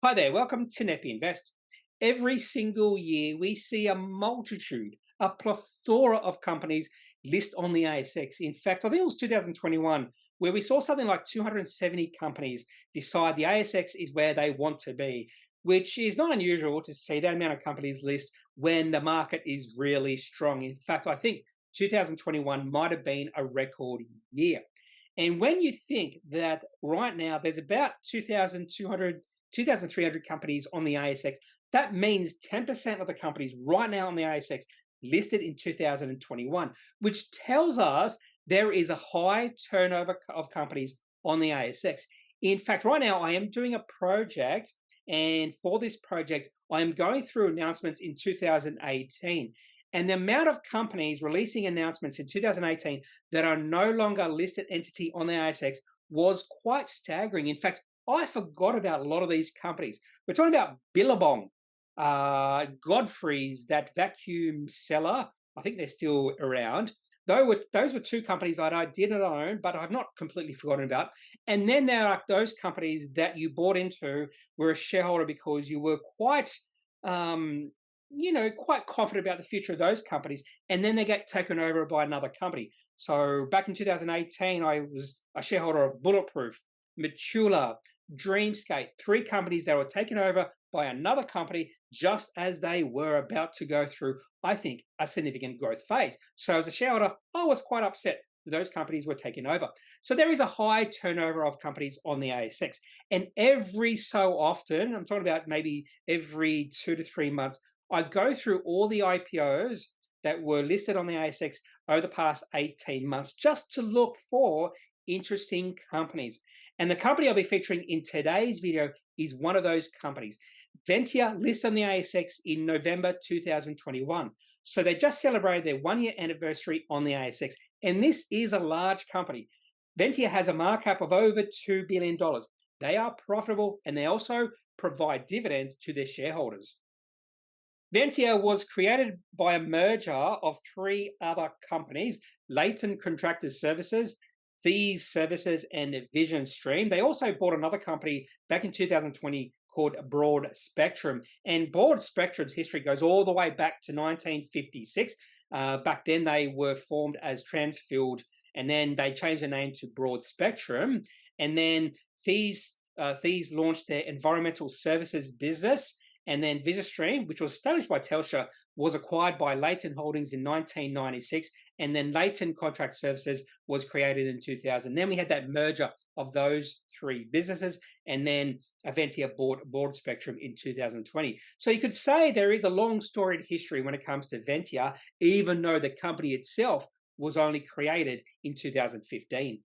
Hi there, welcome to Kneppy Invest. Every single year, we see a multitude, a plethora of companies list on the ASX. In fact, I think it was 2021 where we saw something like 270 companies decide the ASX is where they want to be, which is not unusual to see that amount of companies list when the market is really strong. In fact, I think 2021 might have been a record year. And when you think that right now there's about 2,300 companies on the ASX, that means 10% of the companies right now on the ASX listed in 2021, which tells us there is a high turnover of companies on the ASX. In fact, right now I am doing a project, and for this project, I am going through announcements in 2018. And the amount of companies releasing announcements in 2018 that are no longer a listed entity on the ASX was quite staggering. In fact, I forgot about a lot of these companies. We're talking about Billabong, Godfrey's, that vacuum seller. I think they're still around. Those were two companies that I didn't own, but I've not completely forgotten about. And then there are those companies that you bought into, were a shareholder because you were quite quite confident about the future of those companies, and then they get taken over by another company. So back in 2018, I was a shareholder of Bulletproof, Matula, Dreamscape, three companies that were taken over by another company just as they were about to go through, I think, a significant growth phase. So as a shareholder, I was quite upset those companies were taken over. So there is a high turnover of companies on the ASX. And every so often, I'm talking about maybe every 2 to 3 months, I go through all the IPOs that were listed on the ASX over the past 18 months just to look for interesting companies. And the company I'll be featuring in today's video is one of those companies. Ventia listed on the ASX in November 2021. So they just celebrated their 1-year anniversary on the ASX. And this is a large company. Ventia has a market cap of over $2 billion. They are profitable and they also provide dividends to their shareholders. Ventia was created by a merger of three other companies, Leighton Contractor Services, These Services, and Vision Stream. They also bought another company back in 2020 called Broad Spectrum. And Broad Spectrum's history goes all the way back to 1956. Back then they were formed as Transfield, and then they changed their name to Broad Spectrum. And then These launched their environmental services business. And then VisiStream, which was established by Telstra, was acquired by Leighton Holdings in 1996. And then Leighton Contract Services was created in 2000. Then we had that merger of those three businesses. And then Ventia bought Broad Spectrum in 2020. So you could say there is a long storied history when it comes to Ventia, even though the company itself was only created in 2015.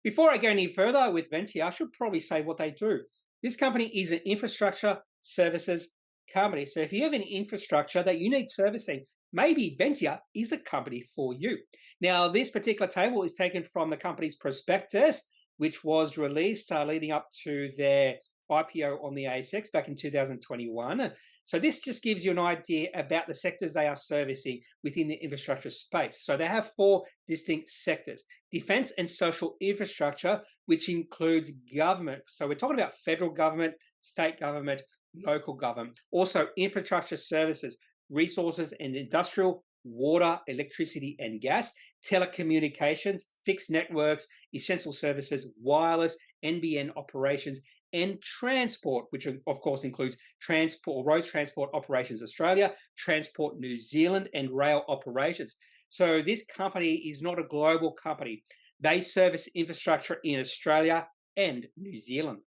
Before I go any further with Ventia, I should probably say what they do. This company is an infrastructure services company. So if you have an infrastructure that you need servicing, maybe Ventia is the company for you. Now, this particular table is taken from the company's prospectus, which was released leading up to their IPO on the ASX back in 2021. So this just gives you an idea about the sectors they are servicing within the infrastructure space. So they have 4 distinct sectors: defense and social infrastructure, which includes government. So we're talking about federal government, state government, local government. Also infrastructure services, resources and industrial, water, electricity and gas, telecommunications, fixed networks, essential services, wireless, NBN operations, and transport, which of course includes transport, road transport operations Australia, Transport New Zealand, and rail operations. So this company is not a global company. They service infrastructure in Australia and New Zealand.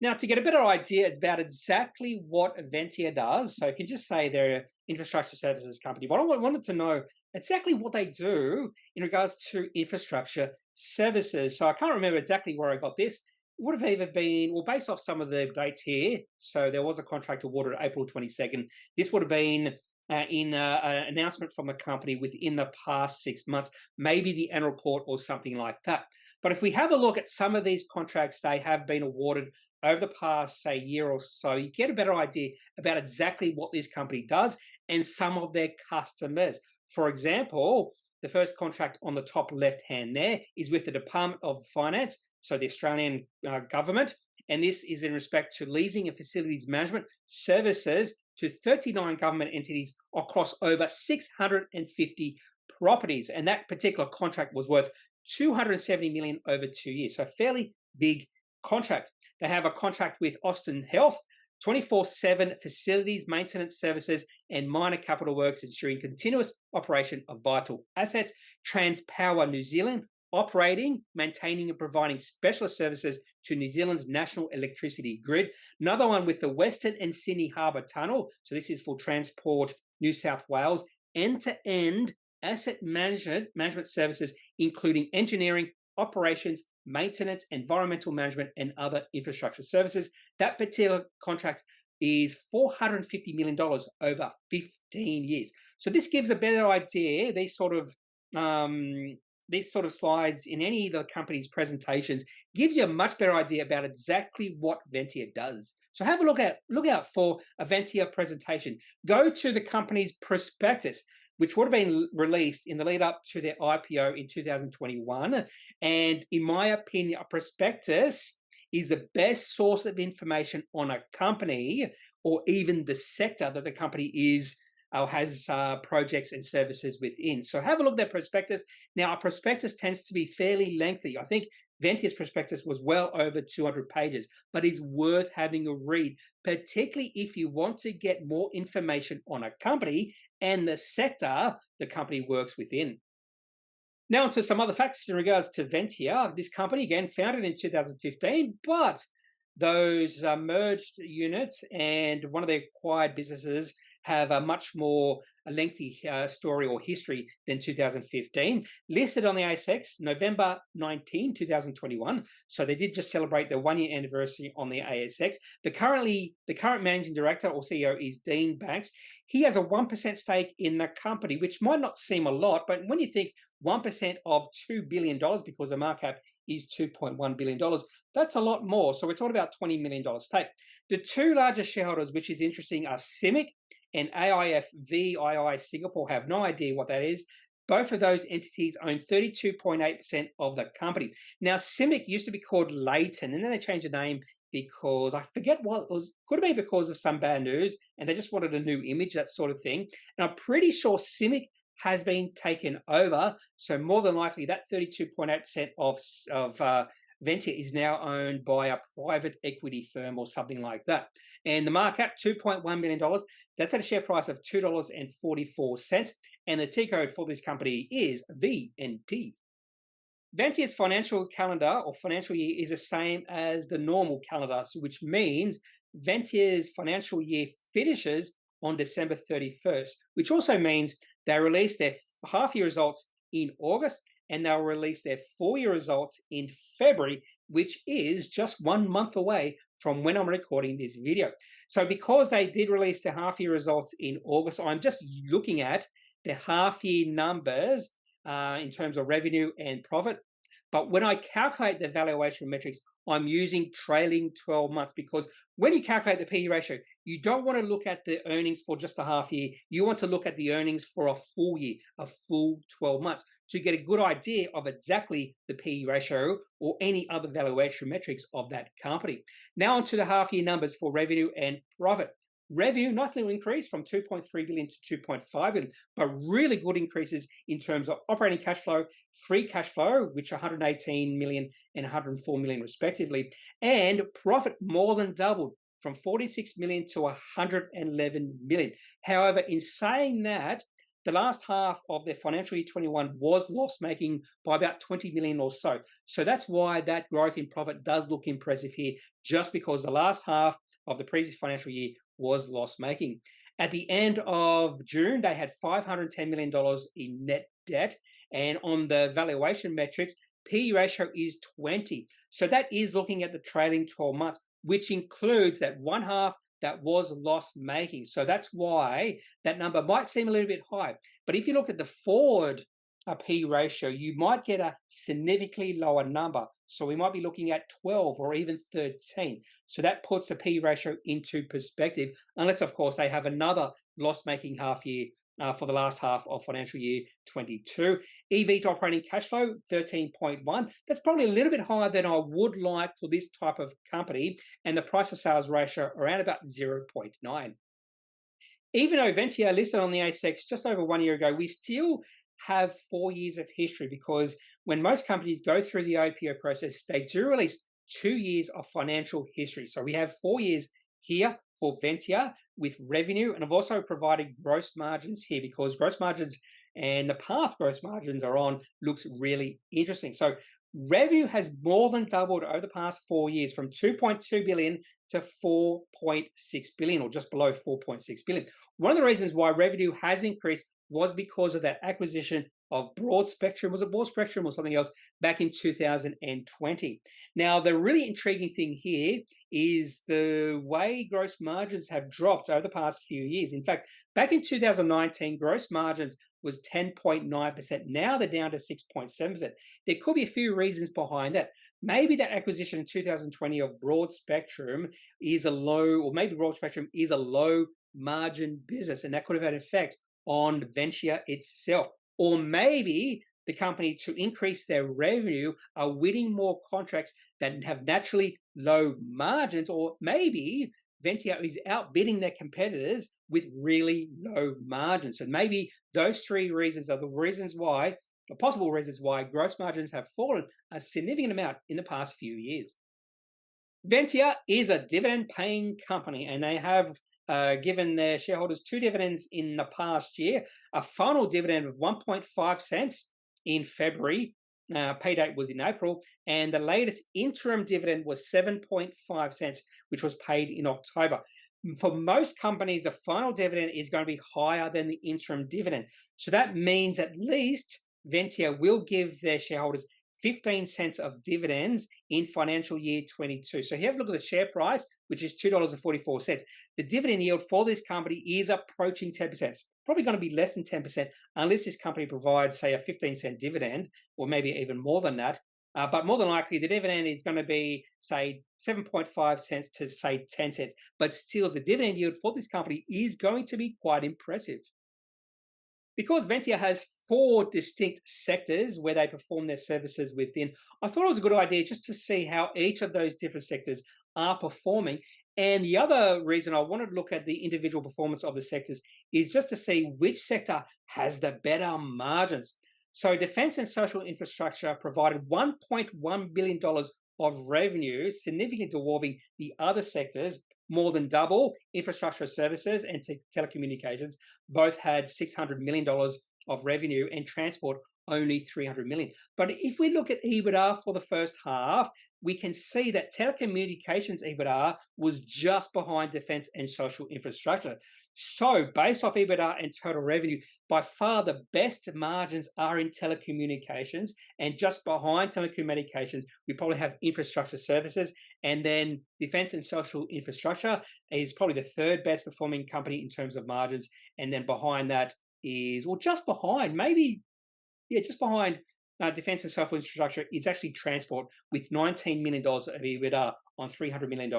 Now, to get a better idea about exactly what Ventia does, so you can just say they're an infrastructure services company, but I wanted to know exactly what they do in regards to infrastructure services. So I can't remember exactly where I got this. It would have either been, well, based off some of the dates here, so there was a contract awarded April 22nd. This would have been in an announcement from the company within the past 6 months, maybe the annual report or something like that. But if we have a look at some of these contracts they have been awarded over the past, say, year or so, you get a better idea about exactly what this company does and some of their customers. For example, the first contract on the top left hand there is with the Department of Finance, so the Australian government, and this is in respect to leasing and facilities management services to 39 government entities across over 650 properties. And that particular contract was worth 270 million over 2 years. So fairly big contract. They have a contract with Austin Health, 24/7 facilities, maintenance services, and minor capital works ensuring continuous operation of vital assets. Transpower New Zealand, operating, maintaining, and providing specialist services to New Zealand's national electricity grid. Another one with the Western and Sydney Harbour Tunnel. So this is for Transport New South Wales. End-to-end asset management services, including engineering, operations, maintenance, environmental management, and other infrastructure services. That particular contract is $450 million over 15 years. So this gives a better idea. These sort of slides in any of the company's presentations gives you a much better idea about exactly what Ventia does. So have a look out for a Ventia presentation. Go to the company's prospectus, which would have been released in the lead up to their IPO in 2021. And in my opinion, a prospectus is the best source of information on a company or even the sector that the company is or has projects and services within. So have a look at their prospectus. Now, a prospectus tends to be fairly lengthy. I think Ventia's prospectus was well over 200 pages, but is worth having a read, particularly if you want to get more information on a company and the sector the company works within. Now onto some other facts in regards to Ventia. This company, again, founded in 2015, but those merged units and one of the acquired businesses have a much more lengthy story or history than 2015. Listed on the ASX November 19, 2021. So they did just celebrate their 1 year anniversary on the ASX. The current managing director or CEO is Dean Banks. He has a 1% stake in the company, which might not seem a lot, but when you think 1% of $2 billion, because the market cap is $2.1 billion, that's a lot more. So we're talking about $20 million stake. The two largest shareholders, which is interesting, are CIMIC and AIF VII Singapore. Have no idea what that is. Both of those entities own 32.8% of the company. Now, CIMIC used to be called Leighton, and then they changed the name because I forget what it was. Could have been because of some bad news, and they just wanted a new image, that sort of thing. And I'm pretty sure CIMIC has been taken over. So more than likely, that 32.8% of Ventia is now owned by a private equity firm or something like that. And the market cap, $2.1 million. That's at a share price of $2.44. And the T code for this company is VNT. Ventia's financial calendar or financial year is the same as the normal calendar, which means Ventia's financial year finishes on December 31st, which also means they release their half-year results in August and they'll release their full-year results in February, which is just 1 month away from when I'm recording this video. So because they did release their half-year results in August, I'm just looking at the half-year numbers in terms of revenue and profit. But when I calculate the valuation metrics, I'm using trailing 12 months because when you calculate the PE ratio, you don't want to look at the earnings for just a half year. You want to look at the earnings for a full year, a full 12 months to get a good idea of exactly the PE ratio or any other valuation metrics of that company. Now onto the half year numbers for revenue and profit. Revenue, nice little increase from 2.3 billion to 2.5 billion, but really good increases in terms of operating cash flow, free cash flow, which are 118 million and 104 million respectively, and profit more than doubled from 46 million to 111 million. However, in saying that, the last half of their financial year 21 was loss-making by about 20 million or so. So that's why that growth in profit does look impressive here, just because the last half of the previous financial year was loss-making. At the end of June, they had $510 million in net debt. And on the valuation metrics, PE ratio is 20. So that is looking at the trailing 12 months, which includes that one half that was loss-making. So that's why that number might seem a little bit high. But if you look at the forward PE ratio, you might get a significantly lower number. So we might be looking at 12 or even 13. So that puts the PE ratio into perspective, unless, of course, they have another loss-making half year for the last half of financial year 22. EV to operating cash flow, 13.1. That's probably a little bit higher than I would like for this type of company. And the price to sales ratio around about 0.9. Even though Ventia listed on the ASX just over 1 year ago, we still have 4 years of history, because when most companies go through the IPO process, they do release 2 years of financial history. So we have 4 years here for Ventia with revenue, and I've also provided gross margins here, because gross margins and the path gross margins are on looks really interesting. So revenue has more than doubled over the past 4 years, from 2.2 billion to 4.6 billion, or just below 4.6 billion. One of the reasons why revenue has increased was because of that acquisition of Broad Spectrum. Was it Broad Spectrum or something else back in 2020? Now, the really intriguing thing here is the way gross margins have dropped over the past few years. In fact, back in 2019, gross margins was 10.9%. Now they're down to 6.7%. There could be a few reasons behind that. Maybe that acquisition in 2020 of Broad Spectrum is a low, or maybe Broad Spectrum is a low margin business, and that could have had an effect on Ventia itself. Or maybe the company, to increase their revenue, are winning more contracts that have naturally low margins, or maybe Ventia is outbidding their competitors with really low margins. So maybe those three reasons are the reasons why, the possible reasons why gross margins have fallen a significant amount in the past few years. Ventia is a dividend-paying company, and they have given their shareholders 2 dividends in the past year, a final dividend of 1.5 cents in February, pay date was in April, and the latest interim dividend was 7.5 cents, which was paid in October. For most companies, the final dividend is going to be higher than the interim dividend. So that means at least Ventia will give their shareholders 15 cents of dividends in financial year 22. So here have a look at the share price, which is $2.44. The dividend yield for this company is approaching 10%. It's probably going to be less than 10% unless this company provides, say, a 15-cent dividend, or maybe even more than that. But more than likely, the dividend is going to be, say, 7.5 cents to, say, 10 cents. But still, the dividend yield for this company is going to be quite impressive. Because Ventia has 4 distinct sectors where they perform their services within, I thought it was a good idea just to see how each of those different sectors are performing. And the other reason I wanted to look at the individual performance of the sectors is just to see which sector has the better margins. So defense and social infrastructure provided $1.1 billion of revenue, significantly dwarfing the other sectors. More than double. Infrastructure services and telecommunications both had $600 million of revenue, and transport only $300 million. But if we look at EBITDA for the first half, we can see that telecommunications EBITDA was just behind defense and social infrastructure. So based off EBITDA and total revenue, by far the best margins are in telecommunications, and just behind telecommunications, we probably have infrastructure services, and then defense and social infrastructure is probably the third best performing company in terms of margins. And then behind that is, or just behind, maybe, yeah, just behind defense and social infrastructure is actually transport, with $19 million of EBITDA on $300 million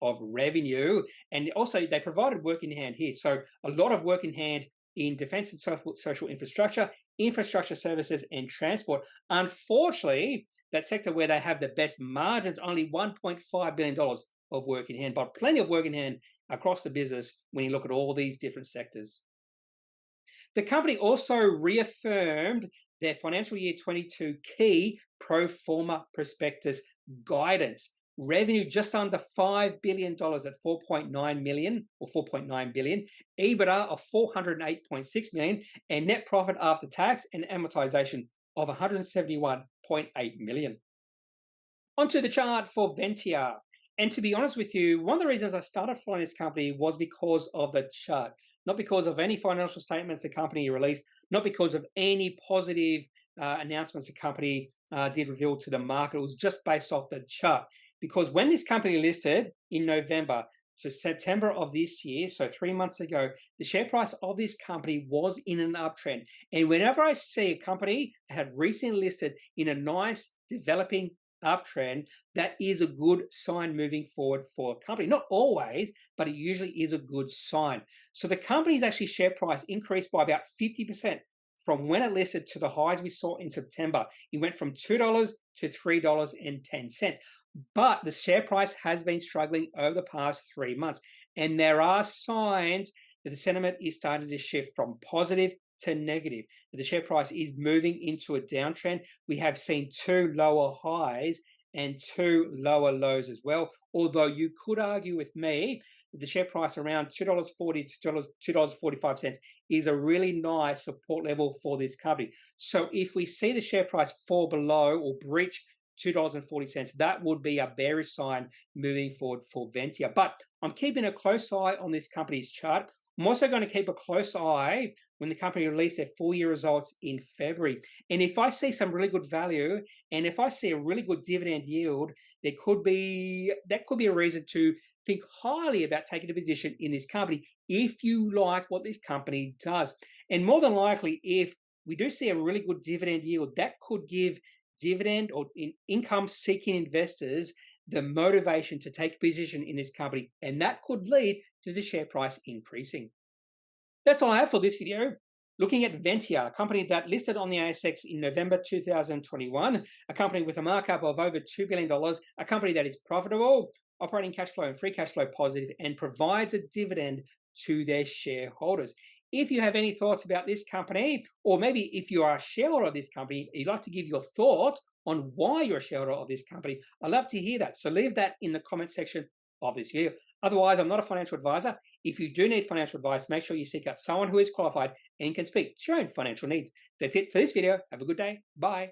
of revenue. And also they provided work in hand here. So a lot of work in hand in defense and social infrastructure, infrastructure services, and transport. Unfortunately, that sector where they have the best margins, only $1.5 billion of work in hand, but plenty of work in hand across the business when you look at all these different sectors. The company also reaffirmed their financial year 22 key pro forma prospectus guidance. Revenue just under $5 billion at 4.9 million, or 4.9 billion, EBITDA of 408.6 million, and net profit after tax and amortization of 171.8 million. Onto the chart for Ventia. And to be honest with you, one of the reasons I started following this company was because of the chart, not because of any financial statements the company released, not because of any positive announcements the company did reveal to the market. It was just based off the chart. Because when this company listed in November to September of this year, so 3 months ago, the share price of this company was in an uptrend. And whenever I see a company that had recently listed in a nice developing uptrend, that is a good sign moving forward for a company. Not always, but it usually is a good sign. So the company's actually share price increased by about 50% from when it listed to the highs we saw in September. It went from $2 to $3.10. But the share price has been struggling over the past 3 months. And there are signs that the sentiment is starting to shift from positive to negative. The share price is moving into a downtrend. We have seen 2 lower highs and 2 lower lows as well. Although you could argue with me that the share price around $2.40 to $2.45 is a really nice support level for this company. So if we see the share price fall below or breach $2.40, that would be a bearish sign moving forward for Ventia. But I'm keeping a close eye on this company's chart. I'm also going to keep a close eye when the company releases their full year results in February. And if I see some really good value, and if I see a really good dividend yield, that could be a reason to think highly about taking a position in this company if you like what this company does. And more than likely, if we do see a really good dividend yield, that could give dividend or income-seeking investors the motivation to take a position in this company, and that could lead to the share price increasing. That's all I have for this video. Looking at Ventia, a company that listed on the ASX in November 2021, a company with a markup of over $2 billion, a company that is profitable, operating cash flow and free cash flow positive, and provides a dividend to their shareholders. If you have any thoughts about this company, or maybe if you are a shareholder of this company, you'd like to give your thoughts on why you're a shareholder of this company, I'd love to hear that. So leave that in the comment section of this video. Otherwise, I'm not a financial advisor. If you do need financial advice, make sure you seek out someone who is qualified and can speak to your own financial needs. That's it for this video. Have a good day. Bye.